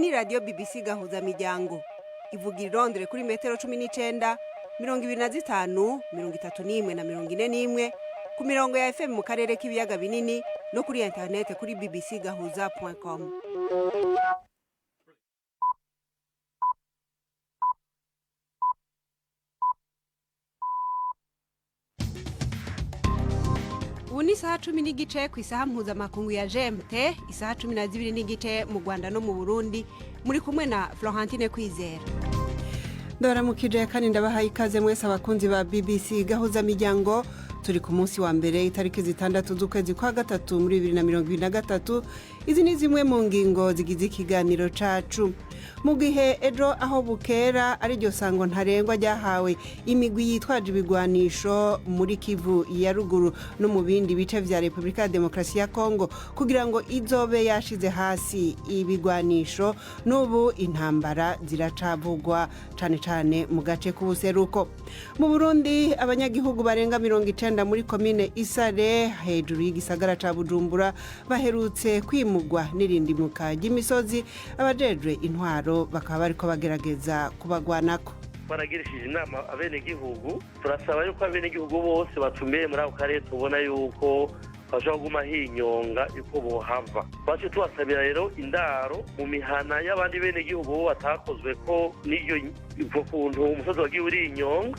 ni radio BBC Gahuzamiryango. Ivugira i Londres kuri metero 19, 25, 31 na 41 ku mirongo ya FM mu karere k'ibiyaga binini no kuri internet kuri bbcgahuza.com. Ubu ni isaha 10 n'igice ku isaha mpuzamakungu ya GMT, isaha 12 n'igice mu Rwanda no mu Burundi, muri kumwe na Florentine Kwizera. Ndabaramukije kandi ndabahaye ikaze mwese abakunzi ba BBC Gahuzamiryango. Turi ku munsi wa mbere itariki 6 z'ukwezi kwa gatatu muri 2023. Izi ni zimwe mu ngingo zigize ikiganiro cacu. Mu gihe ejo aho bukera ari ryo sango ntarengwa yahawe imigwi yitwaje ibigwanisho muri Kivu ya ruguru no mu bindi bice vya Republika ya Demokarasi ya Congo kugira ngo izobe yashize hasi ibigwanisho, n'ubu intambara ziracavugwa cane cane mu gace k'ubuseruko. Mu Burundi abanyagihugu barenga 90 muri komine Isare hejuru y'igisagara ca Bujumbura baherutse kwimugwa n'irindimuka ry'imisozi. Abajejwe intwaro bakaba bariko bagerageza kubagwanako. Baragirishije inama abenegihugu, turasaba yuko abenegihugu bose batumiye muri ako karere tubona yuko bashobora kuguma hinyonga yuko bohava. Bace tubasabira rero indaro mu mihana y'abandi benegihugu batakozwe ko n'iyo kuntu umusozi wagiye uri inyonga.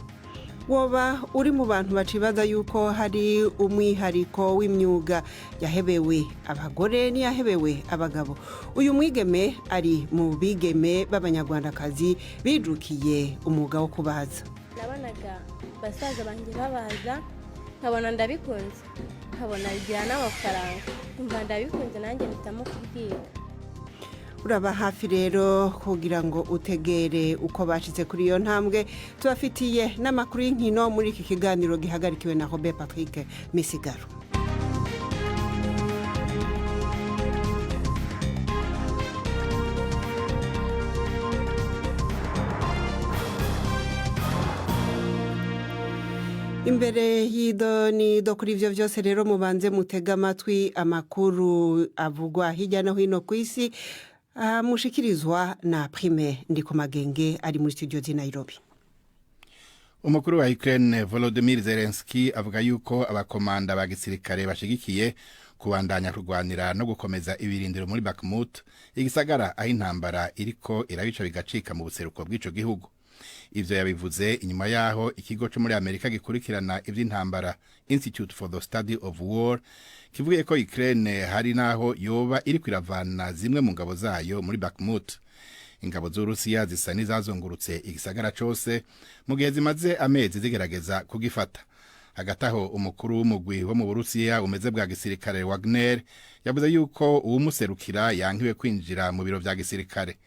Woba uri mu bantu bacibaza yuko hari umwihariko w'imyuga yahebewe abagore niyahebewe abagabo. Uyu mwigeme ari mu bigeme b'abanyarwandakazi bijukiye umwuga wo kubaza. Nabonaga basaza banje babaza, nkabona ndabikunze, nkabona bigira n'amafaranga, umva ndabikunze nanjye mpitamo kubyiga. Uraba hafi rero kugira ngo utegere uko bashitse kuri iyo ntambwe. Tubafitiye n'amakuru y'inkino muri iki kiganiro gihagarikiwe na Robert Patrick Misigaro. Imbere y'idonido kuri ivyo vyose rero mubanze mutega amatwi amakuru avugwa hirya no hino ku isi. Mushikirizwa na Prime Ndikumagenge ari muri studio zi Nairobi. Umukuru wa Ukraine Volodymyr Zelensky avuga yuko abakomanda ba gisirikare bashigikiye kubandanya kurwanira no gukomeza ibirindiro muri Bakhmut, igisagara aho intambara iriko irabica bigacika mu buseruko bw'ico gihugu. Ivyo yabivuze inyuma yaho ikigo cyo muri Amerika gikurikirana ivy'intambara Institute for the Study of War kivuye ko Ukraine hari naho yoba iri kwiravana zimwe mu ngabo zayo muri Bakhmut. Ingabo z'Urusiya zisa nizazungurutse igisagara cyose mu gihe zimaze amezi zigerageza kugifata. Hagataho umukuru w'umugwi wo mu Burusiya umeze bwa gisirikare Wagner yavuze yuko uwumuserukira yankiwe kwinjira mu biro vya gisirikare.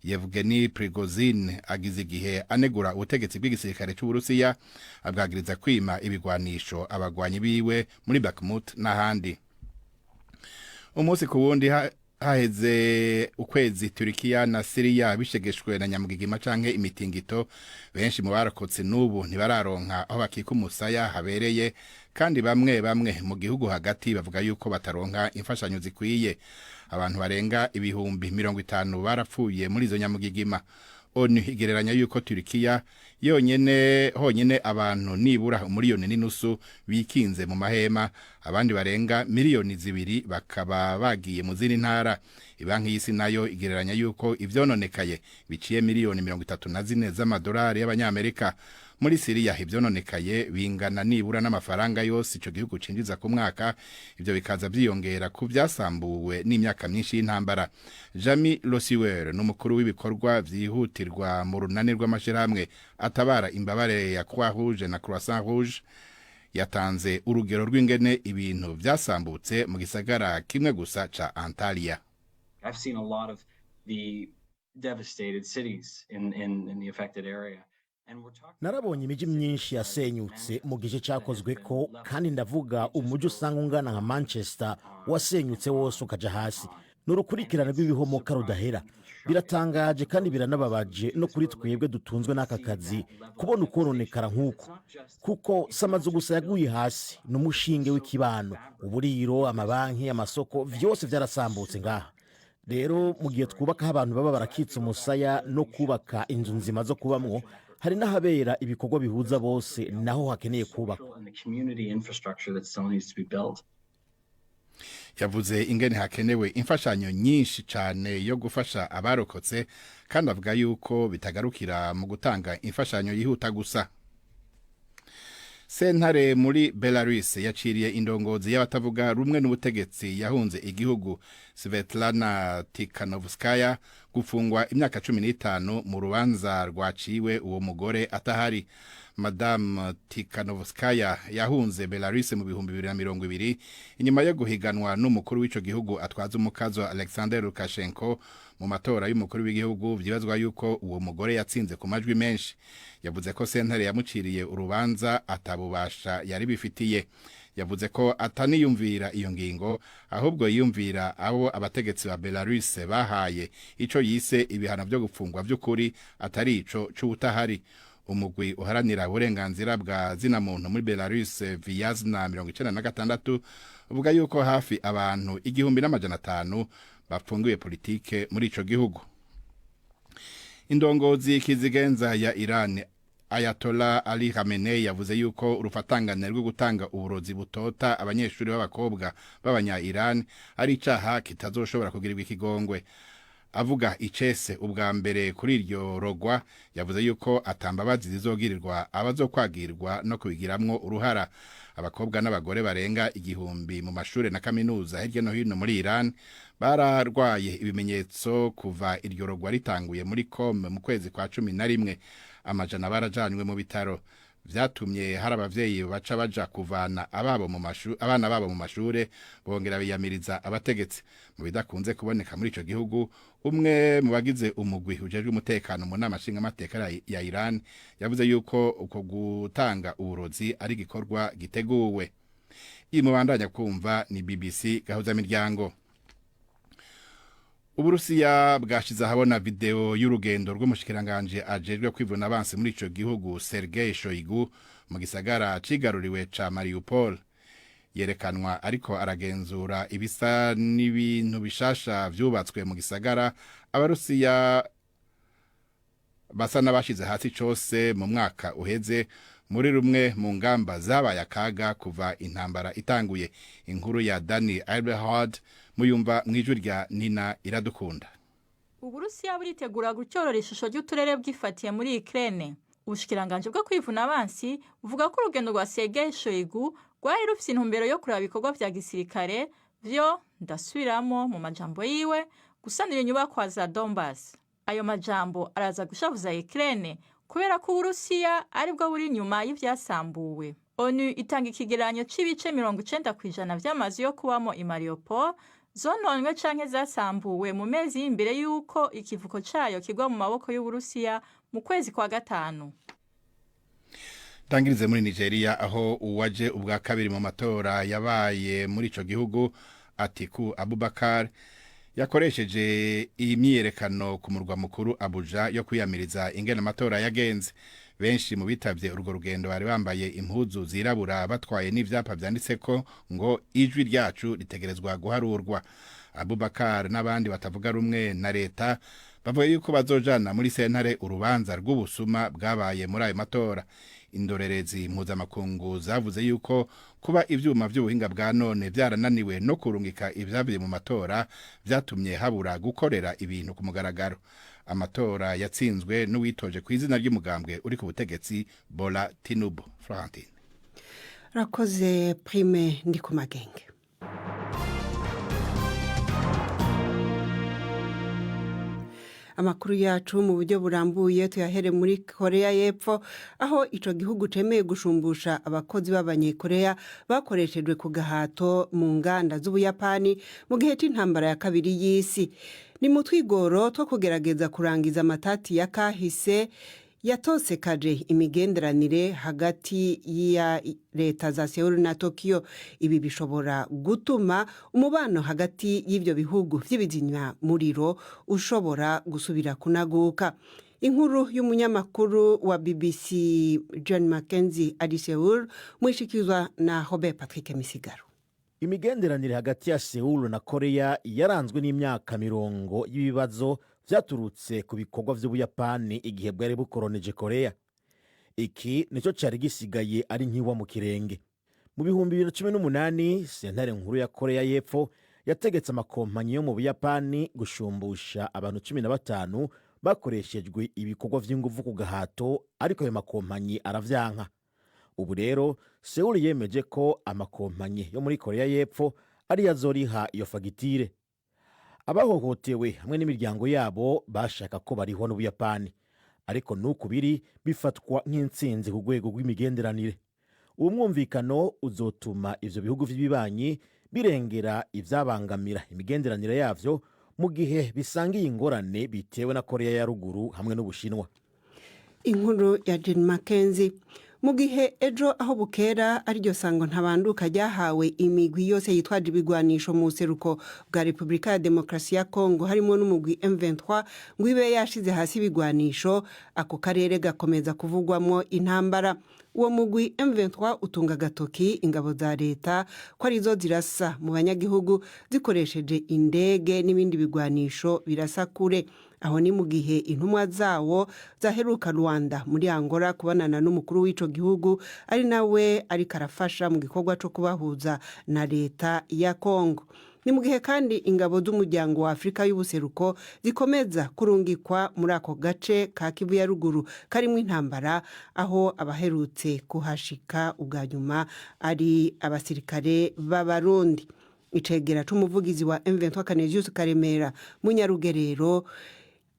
Yevgeny Prigozhin agize igihe anegura ubutegetsi bw'igisirikare cy'Uburusiya abwagiriza kwima ibigwanisho abagwanyi biwe muri Bakhmut n'ahandi. Umunsi ku wundi haheze ukwezi Turkiya na Syria bishegeshwe na nyamugigima canke imitingito, benshi mu barakotse n'ubu ntibararonka aho bakika umusaya habereye, kandi bamwe mu gihugu hagati bavuga yuko bataronka imfashanyo zikwiye. Abantu barenga ibihumbi 50 barapfuye muri izo nyamugigima. ONU igereranya yuko Turkiya honyene abantu nibura umuriyoni n'inusu bikinze mu mahema, abandi barenga miliyoni 2 bakaba bagiye mu zindi ntara. Ibanki y'isi nayo igereranya yuko ivyononekaye biciye miliyoni 34 z'amadolari y'abanyamerika. Muri Syria ivyononekaye bingana nibura n'amafaranga yose ico gihugu cinjiza ku mwaka. Ivyo bikaza byiyongera ku byasambuwe n'imyaka myinshi y'intambara. Jamie Losiwer n'umukuru w'ibikorwa vyihutirwa mu runani rw'amashirahamwe atabara imbabare ya Croix Rouge na Croissant Rouge yatanze urugero rw'ingene ibintu vyasambutse mu gisagara kimwe gusa ca Antalya. I've seen a lot of the devastated cities in the affected area. Narabonye imiji myinshi yasenyutse mu gice cyakozwe ko, kandi ndavuga umuji usanga ungana nka Manchester wasenyutse wose ukaja hasi. N'urukurikirana rw'ibihomoka rudahera. Biratangaje kandi biranababaje no kuri twebwe dutunzwe n'aka kazi kubona ukononekara nk'uko, kuko samazu gusa yaguye hasi n'umushinge w'ikibano, uburiro, amabanki, amasoko vyose vyarasambutse ngaha. rero mu gihe twubaka aho abantu baba barakitse umusaya no kubaka inzu nzima zo kubamwo hari n'ahabera ibikorwa bihuza bose naho hakeneye kubakwa. And the community infrastructure that still needs to be built. yavuze ingene hakenewe imfashanyo nyinshi cyane yo gufasha abarokotse kandi avuga yuko bitagarukira mu gutanga imfashanyo yihuta gusa. Sentare muri Belarus yaciriye indongozi y'abatavuga rumwe n'ubutegetsi yahunze igihugu Svetlana Tikhanovskaya gufungwa imyaka 15 mu rubanza rwaciwe uwo mugore atahari. Madame Tikhanovskaya yahunze Belarus mu 2020 inyuma yo guhiganwa n'umukuru w'ico gihugu atwaza umukazo Alexander Lukashenko mu matora y'umukuru w'igihugu. Vyibazwa yuko uwo mugore yatsinze ku majwi menshi. Yavuze ko sentare yamuciriye urubanza atabubasha yari bifitiye. Yavuze ko ataniyumvira iyo ngingo ahubwo yiyumvira abo abategetsi ba Belarus bahaye ico yise ibihano byo gufungwa by'ukuri atari ico c'ubutahari. Umugwi uharanira uburenganzira bwa zina muntu muri Belarus Vyazna 96 uvuga yuko hafi abantu 1500 bapfungiwe politike muri ico gihugu. Indongozi kizigenza ya Iran Ayatollah Ali Khamenei yavuze yuko urufatangane rwo gutanga uburozi butota abanyeshuri b'abakobwa b'abanya Iran ari icaha kitazoshobora kugirirwa ikigongwe. Avuga icese ubwa mbere kuri iryo rogwa yavuze yuko atambabazi zizogirirwa abazokwagirwa no kubigiramwo uruhara. Abakobwa n'abagore barenga 1000 mu mashure na kaminuza hirya no hino muri Iran bararwaye ibimenyetso kuva iryo rogwa ritanguye muri Qom mu kwezi kwa 11. Amajana barajanywe mu bitaro. Vyatumye hari abavyeyi baca baja kuvana abana babo mu mashure bongera biyamiriza abategetsi. Mu bidakunze kuboneka muri ico gihugu, umwe mu bagize umugwi ujejwe umutekano mu nama nshingamateka ya Iran yavuze yuko uko gutanga uburozi ari igikorwa giteguwe. Iyi mubandanya kumva ni BBC Gahuzamiryango. Uburusiya bwashize ahabona video y'urugendo rw'umushikiranganje ajejwe kwivuna abansi muri ico gihugu Sergei Shoigu mu gisagara cigaruriwe ca Mariupol. Yerekanwa ariko aragenzura ibisa n'ibintu bishasha vyubatswe mu gisagara abarusiya basa n'abashize hasi cose mu mwaka uheze muri rumwe mu ngamba zabaye akaga kuva intambara itanguye. Inkuru ya Dani Eberhard muyumva mwijwi rya Nina Iradukunda. Uburusiya buritegura gucyorora ishusho ry'uturere bwifatiye muri Ukraine. Ubushikiranganje bwo kwivuna abansi buvuga ko urugendo rwa Sergei Shoigu rwari rufite intumbero yo kuraba ibikorwa vya gisirikare vyo ndasubiramo mu majambo yiwe gusanira inyubakwa za Donbass. Ayo majambo araza gushavuza Ukraine kubera ko Uburusiya ari bwo buri nyuma y'ivyasambuwe. ONU itanga ikigereranyo c'ibice 90% vy'amazu yo kubamo i Mariupol zononwe canke zasambuwe mu mezi y'imbere yuko ikivuko cayo kigwa mu maboko y'Uburusiya mu kwezi kwa gatanu. Tangirize muri Nigeria aho uwaje ubwa kabiri mu matora yabaye muri ico gihugu Atiku Abubakar yakoresheje imyiyerekano ku murwa mukuru Abuja yo kwiyamiriza ingene amatora yagenze. Benshi mu bitavye urwo rugendo bari bambaye impuzu zirabura batwaye n'ivyapa vyanditseko ngo ijwi ryacu ritegerezwa guharurwa. Abubakar n'abandi batavuga rumwe na leta bavuye yuko bazojana muri sentare urubanza rw'ubusuma bwabaye muri ayo matora. Indorerezi mpuzamakungu zavuze yuko kuba ivyuma vy'ubuhinga bwa none vyarananiwe no kurungika ivyavuye mu matora vyatumye habura gukorera ibintu ku mugaragaro. Amatora yatsinzwe n'uwitoje ku izina ry'umugambwe uri ku butegetsi Bola Tinubu. Florentine Rakoze Prime ndi ku magenge. Amakuru yacu mu buryo burambuye tuyahere muri Korea y'Epfo aho ico gihugu cemeye gushumbusha abakozi b'abanyekorea bakoreshejwe ku gahato mu nganda z'Ubuyapani mu gihe c'intambara ya kabiri y'isi. Ni mu twigoro two kugerageza kurangiza amatati ya kahise yatosekaje imigenderanire hagati ya leta za Seoul na Tokyo. Ibi bishobora gutuma umubano hagati y'ivyo bihugu vy'ibizimya muriro ushobora gusubira kunaguka. Inkuru y'umunyamakuru wa BBC John Mackenzie ari Seoul mwishikizwa na Robert Patrick Misigaro. imigenderanire hagati ya Seoul na Korea yaranzwe n'imyaka 40 y'ibibazo vyaturutse ku bikorwa vy'Ubuyapani igihe bwari bukoroneje Korea. Iki nico cari gisigaye ari nkiwa mu kirenge. Mu bihumbi 2018 sentare nkuru ya Korea y'Epfo yategetse amakompanyi yo mu Buyapani gushumbusha abantu 15 bakoreshejwe ibikorwa vy'inguvu ku gahato, ariko ayo makompanyi aravyanka. Ubu rero Seoul yemeje ko amakompanyi yo muri Korea y'Epfo ari yazoriha iyo fagitire. Abahohotewe hamwe n'imiryango yabo bashaka ko bariho n'Ubuyapani, ariko nuko biri bifatwa nk'intsinzi ku rwego rw'imigenderanire. Uwo mwumvikano uzotuma ivyo bihugu vy'ibibanyi birengera ivyabangamira imigenderanire yavyo mu gihe bisangiye ingorane bitewe na Korea ya ruguru hamwe n'Ubushinwa. Inkuru ya Jen Mackenzie. Mu gihe ejo aho bukera ariryo sango ntabanduka ryahawe imigwi yose yitwaje ibigwanisho mu seruko bwa Republika ya Demokarasi ya Congo harimo n'umugwi M23 ngo ibe yashize hasi ibigwanisho, ako karere gakomeza kuvugwamo intambara. Uwo mugwi M23 utunga agatoki ingabo za leta ko arizo zirasa mu banyagihugu zikoresheje indege n'ibindi bigwanisho birasa kure. Aho ni mu gihe intumwa zawo zaheruka Rwanda muri Angola kubanana n'umukuru w'ico gihugu ari nawe ari karafasha mu gikorwa cyo kubahuza na leta ya Congo. Ni mu gihe kandi ingabo z'umuryango wa Afrika y'ubuseruko zikomeza kurungikwa muri ako gace ka Kivu ya ruguru karimo intambara, aho abaherutse kuhashika ubwa nyuma ari abasirikare b'Abarundi. Icegera c'umuvugizi wa M23 Canisius Karemera mu Nyarugerero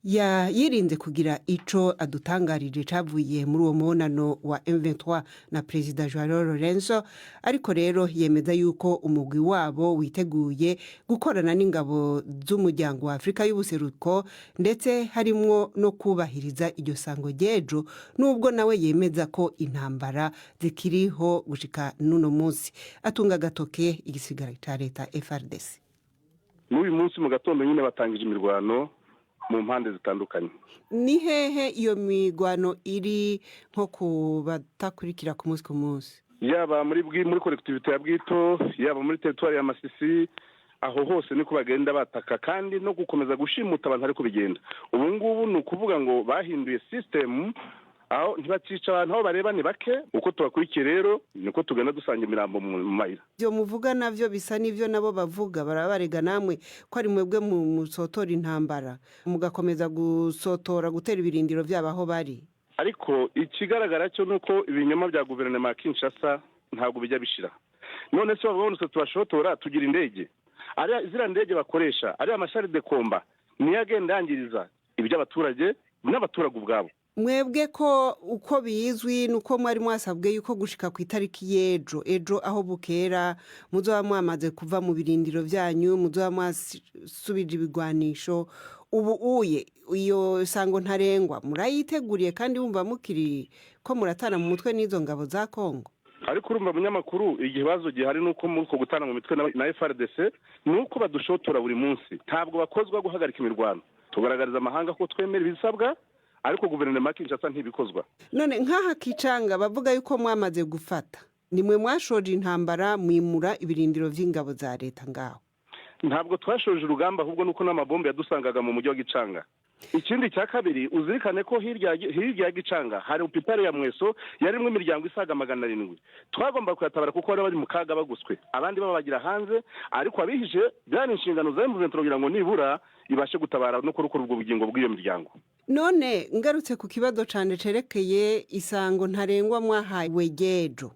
yirinze kugira ico adutangarije cavuye muri uwo mubonano wa M23 na Perezida Joao Lorenzo, ariko rero yemeza yuko umugwi wabo witeguye gukorana n'ingabo z'umuryango wa Afrika y'ubuseruko, ndetse harimwo no kubahiriza iryo sango ryejo, nubwo nawe yemeza ko intambara zikiriho gushika nuno munsi. Atunga agatoke igisigara ca leta FARDC. N'uyu munsi mu gatondo nyine batangije imirwano mu mpande zitandukanye. Ni hehe iyo migwano iri nko kubatakurikira ku munsi ku munsi? Yaba muri collectivité ya Bwito, yaba muri territoire ya Masisi, aho hose niko bagenda bataka kandi no gukomeza gushimuta abantu ariko bigenda. Ubu ngubu ni ukuvuga ngo bahinduye system, aho ntibacica abantu aho bareba ni bake. Uko tubakurikiye rero niko tugenda dusanga imirambo mu mayira. Byo muvuga navyo bisa n'ivyo nabo bavuga, barabarega namwe ko ari mwebwe mu musotora intambara mugakomeza gusotora gutera ibirindiro by'abaho bari. Ariko ikigaragara cyo nuko ibinyoma bya guverinoma ya Kinshasa ntabwo bijya bishira. None se babonetse tubashotora tugira indege, ari zira ndege bakoresha, ari amashari de komba niyo agenda yangiriza iby'abaturage n'abaturage ubwabo. Mwebwe ko uko bizwi nuko mwari mwasabwe yuko gushika ku itariki ejo aho bukera muzoba mwamaze kuva mu birindiro byanyu, muzoba mwasubije ibigwanisho. Ubu iyo sango ntarengwa murayiteguriye kandi bumva mukiri ko muratana mu mutwe n'izo ngabo za Congo? Ariko urumva munyamakuru igibazo gihari nuko muri ko gutana mu mitwe na FARDC nuko badushotora buri munsi, ntabwo bakozwa guhagarika imirwano. Tugaragariza amahanga ko twemera ibisabwa, ariko guverinoma Kinshasa ntibikozwa. None nkaha Kicanga bavuga yuko mwamaze gufata, nimwe mwashoje intambara mwimura ibirindiro vy'ingabo za leta ngaho? Ntabwo twashoje urugamba, ahubwo nuko n'amabombe yadusangaga mu mujyi wa Gicanga. Ikindi cya kabiri uzirikane ko hirya ya Gicanga hari hopitale ya Mweso yarimwe imiryango isaga 700. Twagomba kuyatabara kuko bari mu kaga baguswe, abandi babagira hanze, ariko abihije byari inshingano za M23 kugira ngo nibura ibashe gutabara no kurukura ubwo bugingo bw'iyo miryango. None ngarutse ku kibazo cyane cerekeye isango ntarengwa mwahawe gejo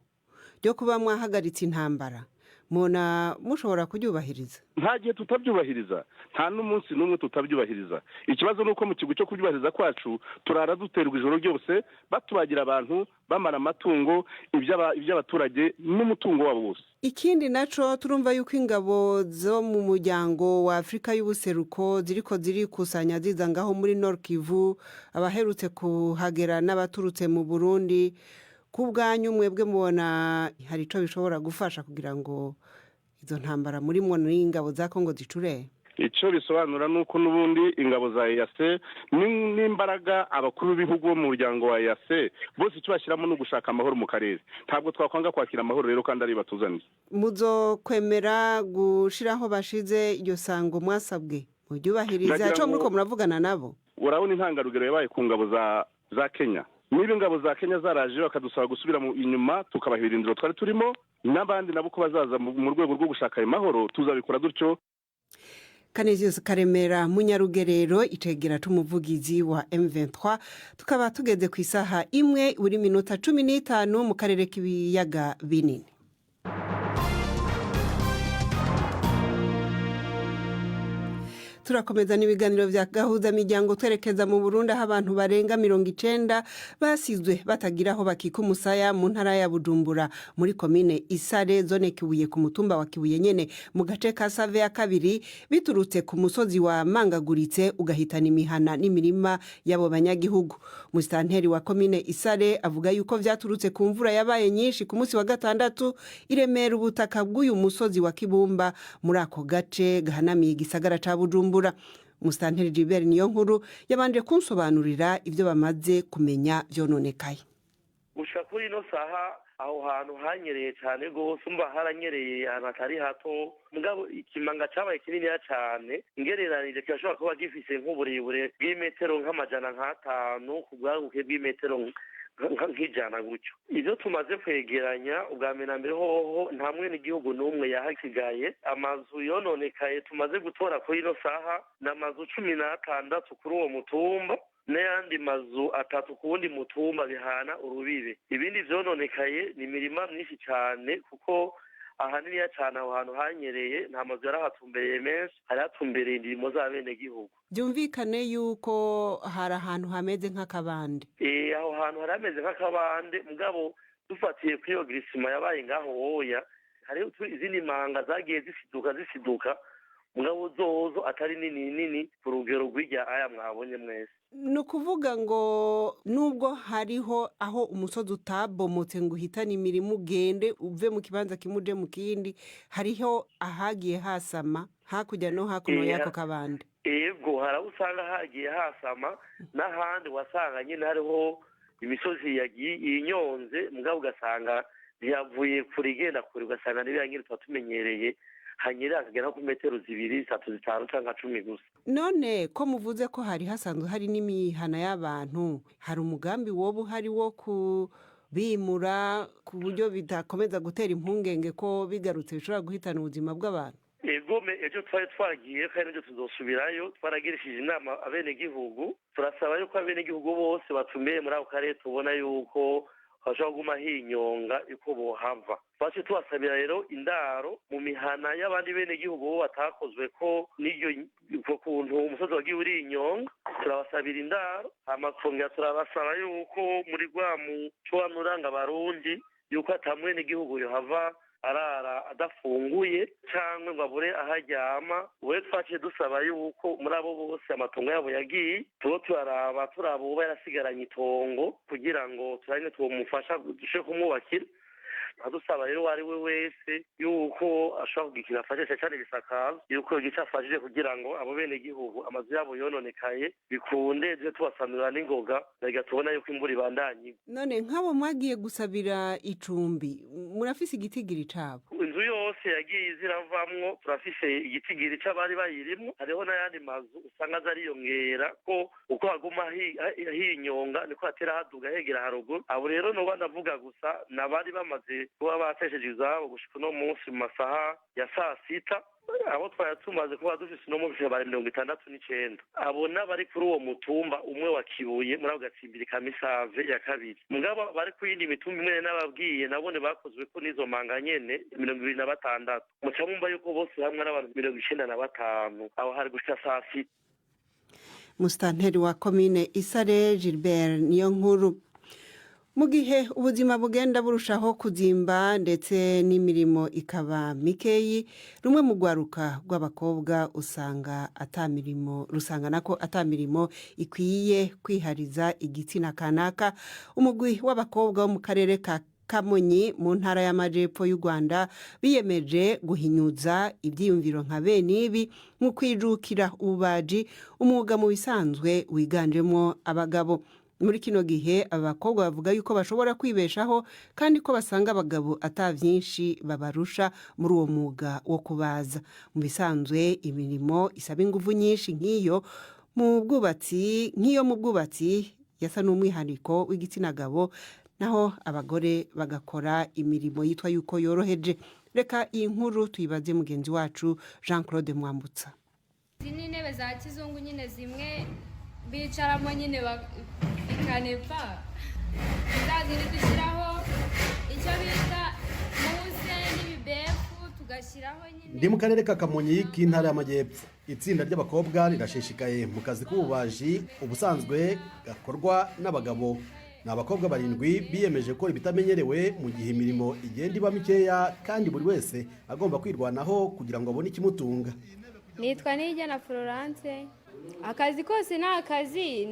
ryo kuba mwahagaritse intambara, mona mushobora kubyubahiriza? Nta gihe tutabyubahiriza, nta n'umunsi n'umwe tutabyubahiriza. Ikibazo nuko mu kigo cyo kubyubahiriza kwacu turara duterwa ijoro ryose batubagira abantu, bamara amatungo, iby'abaturage n'umutungo wabo wose. Ikindi naco turumva yuko ingabo zo mu muryango wa Afrika y'ubuseruko ziriko zirikusanya ziza ngaho muri Nord Kivu, abaherutse kuhagera n'abaturutse mu Burundi. Kubwanyu mwebwe mubona hari ico bishobora gufasha kugira ngo izo ntambara muri mwo n'ingabo za Congo zicure? icyo bisobanura ni uko n'ubundi ingabo za EAC n'imbaraga abakuru b'ibihugu bo mu muryango wa EAC bose icyo bashyiramo ni ugushaka amahoro mu karere. Ntabwo twakwanga kwakira amahoro rero kandi ari batuzaniye. Muzokwemera gushiraho bashize iryo sango mwasabwe muryubahiriza cyo muriko muravugana nabo? Urabona intangarugero yabaye ku ngabo za Kenya. Niba ingabo za Kenya zaraje bakadusaba gusubira inyuma tukabaha ibirindiro twari turimo, n'abandi nabo ko bazaza mu rwego rwo gushaka ayo mahoro tuzabikora dutyo. Kaneziyose Karemera Munyarugerero icegera c'umuvugizi wa M23, tukaba tugeze ku isaha imwe buri minota 15 mu karere k'ibiyaga binini. Turakomeza n'ibiganiro vya Gahuzamiryango twerekeza mu Burundi aho abantu barenga 90 basizwe batagiraho bakika umusaya mu ntara ya Bujumbura muri komine Isare zone Kibuye ku mutumba wa Kibuye nyene mu gace ka Save ya kabiri biturutse ku musozi wa Mangaguritse ugahitana imihana n'imirima yabo banyagihugu. Musitanteri wa komine Isare avuga yuko vyaturutse ku mvura yabaye nyinshi ku munsi wa gatandatu iremera ubutaka bw'uyu musozi wa Kibumba muri ako gace gahanamiye igisagara ca Bujumbura. Musitanteri Gilbert Niyonkuru yabanje kunsobanurira ivyo bamaze kumenya vyononekaye. Gushika kuri ino saha aho hantu hanyereye cyane gose, umva haranyereye ahantu atari hato, mugabo ikimanga cabaye kininiya cyane ngereranije kirashobora kuba gifise nk'uburebure bw'imetero nk'amajana nk'atanu ku bwaguke bw'imetero nk'ijana gutyo. Ivyo tumaze kwegeranya ubwa mbere na mbere hoho nta mwene igihugu n'umwe yahasigaye. Amazu yononekaye tumaze gutora kuri ino saha n'amazu 16 kuri uwo mutumba n'ayandi mazu 3 ku wundi mutumba bihana urubibe. Ibindi vyononekaye ni imirima myinshi cyane kuko ahaniniya cyane aho hantu hanyereye nta mazu yarahatumbereye menshi, hari hatumbereye indimo z'abene gihugu. Byumvikane yuko hari ahantu hameze nk'akabande. Aho hantu hari hameze nk'akabande, mugabo dufatiye kuri iyo grisima yabaye ngaho woya hariho izindi manga zagiye zisiduka mugabo zozo atari nini ku rugero rw'irya aya mwabonye mwese. Nukuvuga ngo nubwo hariho aho umusozi utabomotse ngo uhitane imirimo ugende uve mu kibanza kimuje mu kindi, hariho ahagiye hasama hakurya no hakuno yako kabande. Ego harabusanga hagiye hasama n'ahandi wasanga nyine hariho imisozi yagiye inyonze, mugabo ugasanga ntiyavuye kure igenda kure, ugasanga n'ibirangire twatumenyereye hanyere akagera ku metero 2, 3, 5 cyangwa 10 gusa. None ko muvuze ko hari hasanzwe hari n'imihana y'abantu, hari umugambi wobu hari wo kubimura ku buryo bidakomeza gutera impungenge ko bigarutse bishobora guhitana ubuzima bw'abantu? Egome ejo twari twagiye kandi ejo tuzosubirayo, twaragirishije inama abene gihugu, turasaba yuko abene gihugu bose batumiye muri ako karere tubona yuko bashobora kuguma hinyonga yuko bohava. Twaje tubasabira rero indaro mu mihana y'abandi bene gihugu bo batakozwe ko n'iryo kuntu umusozi wagiye uri inyonga, turabasabira indaro. Amakonga turabasaba yuko muri rwamu cwanuranga abarundi yuko atamwene gihugu yohava arara adafunguye cyangwa ngo abure aharyama. We twaciye dusaba yuko muri abo bose amatongo yabo yagiye turaba uba yarasigaranye itongo kugira ngo turane tumufasha dushe kumwubakira. Adusaba rero wari we wese yuko ashobora kugikira afashe cyane bisakaza yuko gicafashije kugira ngo abo bene gihugu amazu yabo yononekaye bikunde je tubasanura n'ingoga daga tubona yuko imbura ibandanye. None nk'abo mwagiye gusabira icumbi murafise igitigiri cabo? Inzu yose yagiye ziravamwo turafise igitigiri c'abari bayirimwo, hariho n'ayandi mazu usanga zariyongera ko uko haguma hinyonga niko hatera haduga hegera haruguru. Abo rero no banavuga gusa nabari bamaze kuba batesheje izabo gushika no munsi mu masaha ya 6:00. Abo twari tumaze kuba dufise no mu bari 69. Abo nabari kuri uwo mutumba umwe wa Kibuye muri agatsimbiri ka Misave ya kabiri. Mugabo bari ku yindi mitumba imwe n'ababwiye nabone bakozwe ko nizo manga nyene 26. Muca mumva yuko bose hamwe n'abantu 95. Aho hari gushika 6:00. Musitanteri wa komine Isare Gilbert Niyonkuru. Mu gihe ubuzima bugenda burushaho kuzimba ndetse n'imirimo ikaba mikeyi, rumwe mu gwaruka rw'abakobwa usanga nako atamirimo ikwiye kwihariza igitsina kanaka. Umugwi w'abakobwa wo mu karere ka Kamonyi mu ntara y'amajepfo y'u Rwanda biyemeje guhinyuza ibyiyumviro nka bene ibi mu kwijukira ububaji, umwuga mu bisanzwe wiganjemo abagabo. Muri kino gihe abakobwa bavuga yuko bashobora kwibeshaho kandi ko basanga abagabo atavyinshi babarusha muri uwo mwuga wo kubaza. Mu bisanzwe imirimo isaba ingufu nyinshi nk'iyo mu bwubatsi yasa n'umwihariko w'igitsina gabo, naho abagore bagakora imirimo yitwa yuko yoroheje. Reka iyi nkuru tuyibaze mugenzi wacu Jean Claude Mwambutsa. Izi ni intebe za kizungu nyine zimwe bicaramo nyine ikanepa, zazindi dushyiraho icyo bita muze n'ibibefu tugashyiraho nyine. Ndi mu karere ka Kamonyi k'intara y'amajyepfo. Itsinda ry'abakobwa rirashishikaye mu kazi k'ububaji ubusanzwe gakorwa n'abagabo. Ni abakobwa 7 biyemeje ko ibitamenyerewe mu gihe imirimo igenda iba mikeya kandi buri wese agomba kwirwanaho kugira ngo abone ikimutunga. Nitwa Nijana Florence. Akazi kose ni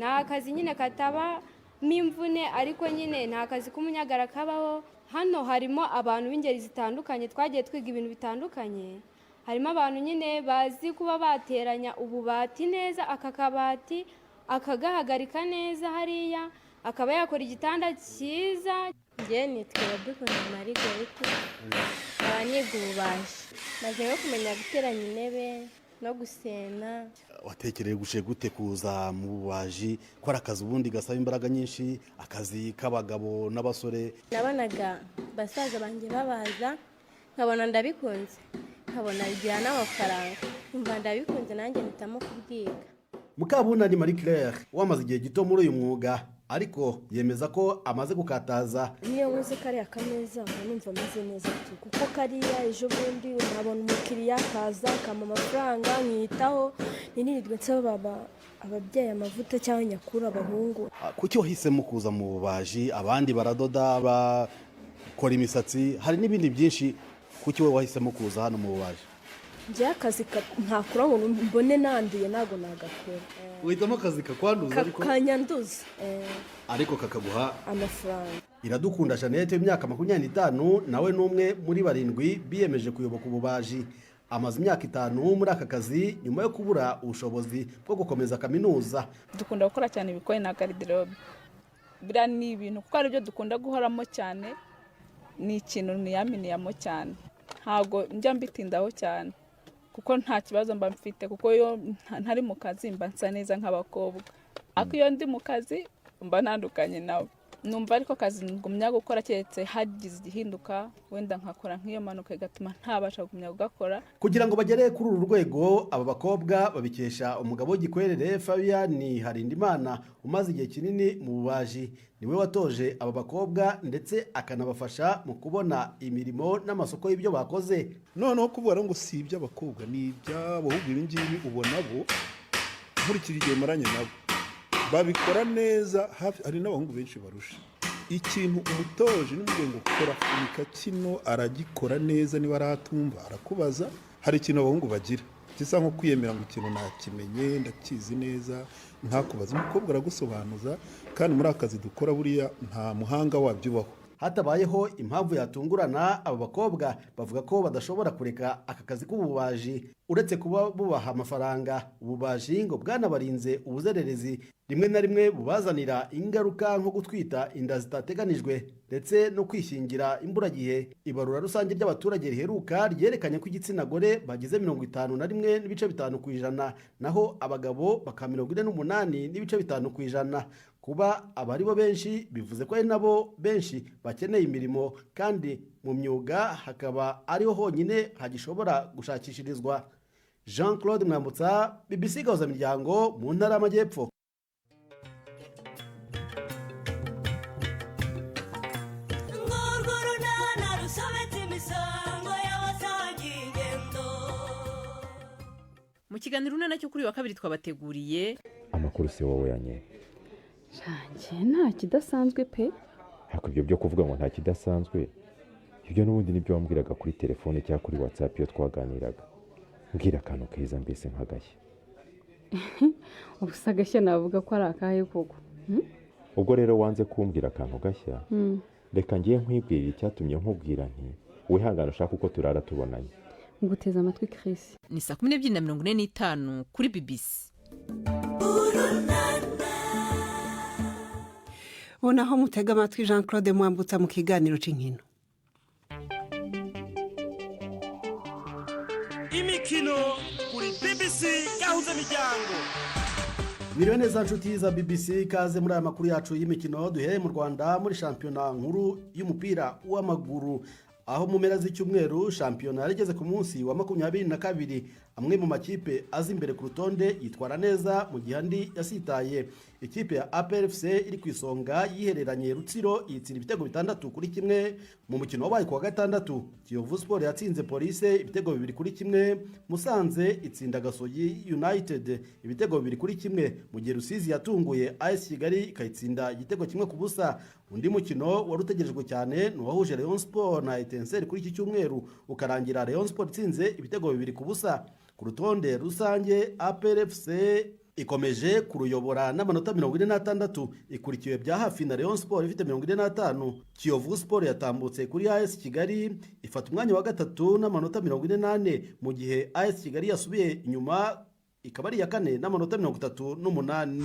akazi nyine kataba mimvune, ariko nyine nta kazi k'umunyagara kabaho. Hano harimo abantu b'ingeri zitandukanye, twagiye twiga ibintu bitandukanye. Harimo abantu nyine bazi kuba bateranya ububati neza, aka kabati akagahagarika neza hariya, akaba yakora igitanda cyiza. Njye nitwa Dukunda Margarita, abanyiga ububaji, maze kumenya guteranya intebe no gusena. Watekereye gushe gute kuza mu bubaji? Ko akazi ubundi gasaba imbaraga nyinshi, akazi k'abagabo n'abasore. Nabonaga basaza banjye babaza, nkabona ndabikunze, nkabona bigira n'amafaranga, umva ndabikunze nanjye mpitamo kubwiga. Mukabunani Marie Claire wamaze igihe gito muri uyu mwuga, ariko yemeza ko amaze gukataza. Niyo nkoze kariya kameza numva meze neza kuko kariya ejo bundi nkabona umukiriya kaza kama amafaranga nkitaho, ninirirwe nsaba ababyeyi amavuta cyangwa nyakura abahungu. Kuki wahisemo kuza mu bubaji? Abandi baradoda, bakora imisatsi, hari n'ibindi byinshi. Kuki wowe wahisemo kuza hano mu bubaji? Njye akazi ntakura ngo mbone nanduye nago nagakora. Uhitamo akazi kakwanduza ariko kanyanduza ariko kakaguha amafaranga. Iradukunda Jeannette w'imyaka 25 nawe n'umwe muri 7 biyemeje kuyoboka ububaji. Amaze imyaka 5 muri aka kazi nyuma yo kubura ubushobozi bwo gukomeza kaminuza. Dukunda gukora cyane ibikoye na garderobe. Bira ni ibintu kuko ari byo dukunda guhoramo cyane, ni ikintu niyaminiyamo cyane. Ntago njya mbitindaho cyane kuko nta kibazo mba mfite, kuko yo ntari mu kazi mba nsa neza nk'abakobwa. Ako iyo ndi mu kazi mba ntandukanye nawe. Numva ariko kazi ngumya gukora cyetse hagize igihinduka, wenda nkakora nk'iyo manuka igatuma ntabasha gumya gukora. Kugira ngo bagere kuri uru rwego, aba bakobwa babikesha umugabo w'igikwerere Fabian Harindimana umaze igihe kinini mu bubaji. Niwe watoje aba bakobwa ndetse akanabafasha mu kubona imirimo n'amasoko y'ibyo bakoze. Noneho kubura ngo si iby'abakobwa ni iby'abahungu, ibi ngibi ubona bo nkurikije igihe maranye nabo babikora neza. Hari n'abahungu benshi barusha. Ikintu umutoje n'umubwiye ngo kora funika kino aragikora neza, niba aratumva arakubaza. Hari ikintu abahungu bagira gisa nko kwiyemera ngo ikintu nakimenye ndakizi neza, ntakubaza. Umukobwa aragusobanuza, kandi muri akazi dukora buriya nta muhanga wabyubaho. Hatabayeho impamvu yatungurana, aba bakobwa bavuga ko badashobora kureka aka kazi k'ububaji. Uretse kuba bubaha amafaranga, ububaji ngo bwanabarinze ubuzererezi, rimwe na rimwe bubazanira ingaruka nko gutwita inda zitateganijwe ndetse no kwishingira imburagihe. Ibarura rusange ry'abaturage riheruka ryerekanye ko igitsina gore bagize 51.5%, naho abagabo baka 48.5%. Kuba abari bo benshi bivuze ko ari nabo benshi bakeneye imirimo, kandi mu myuga hakaba ariho honyine hagishobora gushakishirizwa. Jean Claude Mwambutsa, BBC Gahuzamiryango mu ntara y'amajyepfo. Mu kiganiro cyo kuri wa kabiri twabateguriye amakuru se wowe yanye. Shange nta kidasanzwe pe. Ariko ibyo byo kuvuga ngo nta kidasanzwe, ibyo n'ubundi nibyo wambwiraga kuri telefone cyangwa kuri WhatsApp iyo twaganiraga. Mbwira akantu keza mbese nkagashya. Ubusagashya navuga ko ari akahe koko. Ubwo rero wanze kumbwira akantu gashya, reka ngiye nkwibwirira icyatumye nkubwira nti wihangane ushaka uko turara tubonanye. nguteze amatwi Chris. Ni 12:45 kuri BBC. Unaho mutega amatwi Jean Claude Mwambutsa mu kiganiro c'inkino. Imikino kuri BBC Gahuzamiryango. Mwiriwe neza nshuti za BBC, kaze muri aya makuru yacu y'imikino duhereye mu Rwanda muri shampiyona nkuru y'umupira w'amaguru. Aho mu mpera z'icyumweru shampiyona yarigeze ku munsi wa 22, amwe mu makipe azi imbere ku rutonde yitwara neza mu gihe andi yasitaye. Ikipe ya APRFC iri ku isonga yihereranye Rutsiro yitsinda ibitego 6-1 mu mukino wabaye ku wa gatandatu. Kiyovu Sport yatsinze Police ibitego 2-1, Musanze itsinda Gasogi United ibitego 2-1, mu gihe Rusizi yatunguye AS Kigali ikayitsinda igitego 1-0. Undi mukino warutegerejwe cyane ni wahuje Rayon Sport na Etincelle kuri iki cyumweru, ukarangira Rayon Sport itsinze ibitego 2-0. Ku rutonde rusange APRFC ikomeje kuruyobora n'amanota 46, ikurikiwe bya hafi na Rayon Sport ifite 45. Kiyovu Sport yatambutse kuri AS Kigali ifata umwanya wa gatatu n'amanota 48, mu gihe AS Kigali yasubiye inyuma ikaba ari ya kane n'amanota 38.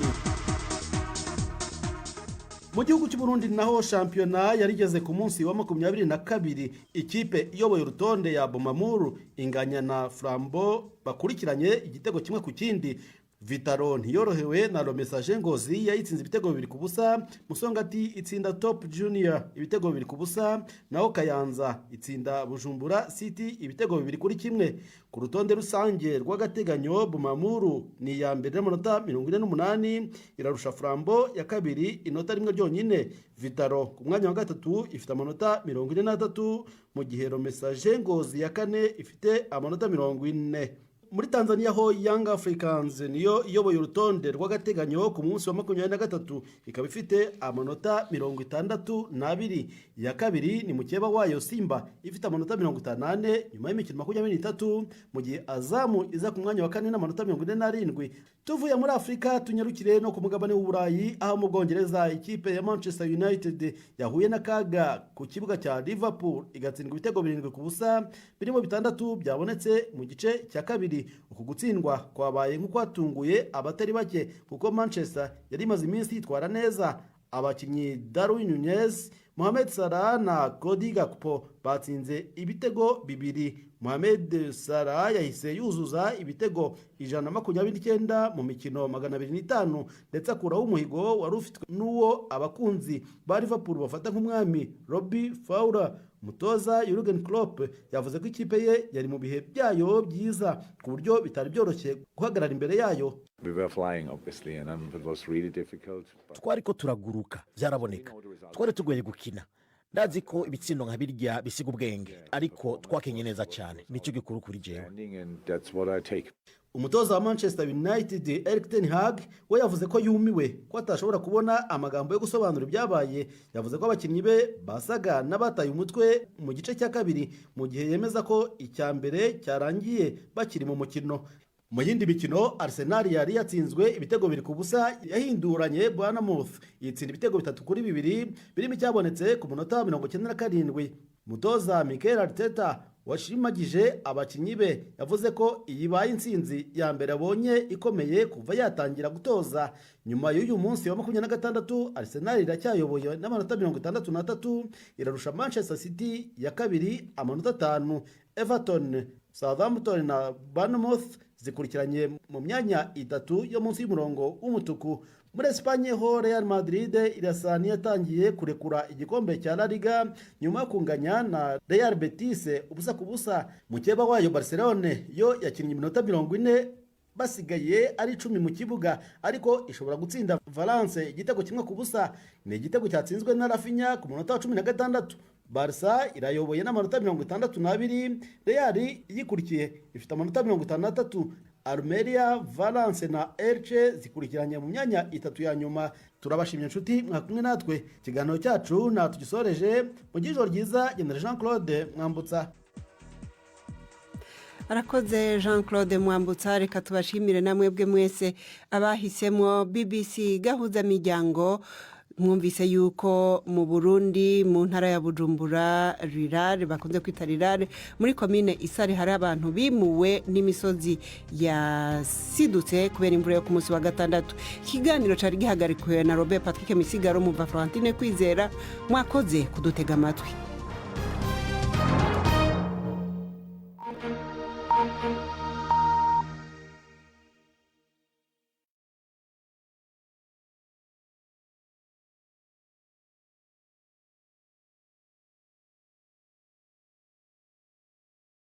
Mu gihugu cy'u Burundi naho shampiyona yarigeze ku munsi wa 22, ikipe iyoboye urutonde ya Amakuru inganya na Flambo bakurikiranye igitego kimwe ku kindi. Vitaro ntiyorohewe na Message Ngozi yayitsinze ibitego 2-0, Musongati itsinda Top Junior ibitego 2-0, naho Kayanza itsinda Bujumbura City ibitego 2-1. Ku rutonde rusange rw'agateganyo Amakuru ni ya mbere n'amanota 48, irarusha Flambo ya kabiri inota rimwe ryonyine. Vitaro ku mwanya wa gatatu ifite amanota 43, mu gihe Message Ngozi ya kane ifite amanota 40. Muri Tanzania ho Young Africans niyo iyoboye urutonde rw'agateganyo ku munsi wa 23, ikaba ifite amanota 62. Ya kabiri ni mukeba wayo Simba ifite amanota 58 nyuma y'imikino 23, mu gihe Azamu iza ku mwanya wa kane n'amanota 47. Tuvuye muri Afrika tunyarukire no ku mugabane w'Uburayi, aho mu Bwongereza ikipe ya Manchester United yahuye na kaga ku kibuga cya Liverpool igatsindwa ibitego 7-0, birimo 6 byabonetse mu gice cya kabiri. Uku gutsindwa kwabaye nk'ukwatunguye abatari bake, kuko Manchester yari imaze iminsi yitwara neza. Abakinnyi Darwin Nunez, Mohamed Salah na Cody Gakpo batsinze ibitego 2. Mohamed Salah yahise yuzuza ibitego 129 mu mikino 205, ndetse akuraho umuhigo wari ufitwe n'uwo abakunzi ba Liverpool bafata nk'umwami Robbie Fowler. Mutoza Jurgen Klopp yavuze ko ikipe ye yari mu bihe byayo byiza, ku buryo bitari byoroshye guhagarara imbere yayo. Twari ko turaguruka byaraboneka, twari tugoye gukina. Ndazi ko ibitsindo nka birya bisiga ubwenge, ariko twakenye neza cyane, nicyo gikuru kuri jewe. Umutoza wa Manchester United Erik ten Hag we yavuze ko yumiwe ko atashobora kubona amagambo yo gusobanura ibyabaye. Yavuze ko abakinnyi be basaga n'abataye umutwe mu gice cya kabiri, mu gihe yemeza ko icya mbere cyarangiye bakiri mu mukino. Mu yindi mikino Arsenal yari yatsinzwe ibitego 2-0, yahinduranye Bournemouth yitsinda ibitego 3-2, birimo icyabonetse ku munota 97. Mutoza Mikel Arteta washimagije abakinnyi be yavuze ko iyi baye intsinzi ya mbere abonye ikomeye kuva yatangira gutoza. Nyuma y'uyu munsi wa 26, Arsenal iracyayoboye n'amanota 63, irarusha Manchester City ya kabiri amanota 5. Everton, Southampton na Bournemouth zikurikiranye mu myanya 3 yo munsi y'umurongo w'umutuku. Muri Espagne ho Real Madrid irasa niyatangiye kurekura igikombe cya La Liga nyuma yo kunganya na Real Betis 0-0. Mukeba wayo Barcelone yo yakinnye iminota 40 basigaye ari 10 mu kibuga, ariko ishobora gutsinda Valence igitego 1-0. Ni igitego cyatsinzwe na Rafinha ku munota wa 16. Barca irayoboye n'amanota 62, Real yikurikiye ifite amanota 63. Almeria, Valence na Elche zikurikiranye mu myanya 3 ya nyuma. Turabashimye inshuti mwakumwe natwe, ikiganiro cyacu natugisoreje. Mu gijoro ryiza, General Jean Claude Mwambutsa. Arakoze Jean Claude Mwambutsa. Reka tubashimire namwe bwe mwese abahisemo BBC Gahuzamiryango. mwumvise yuko mu Burundi mu ntara ya Bujumbura rirare bakunze kwita rirare muri komine Isare hari abantu bimuwe n'imisozi yasidutse kubera imvura yo ku munsi wa gatandatu. Ikiganiro cari gihagarikiwe na Robert Patrick Misigaro mu Florentine Kwizera. Mwakoze kudutega amatwi.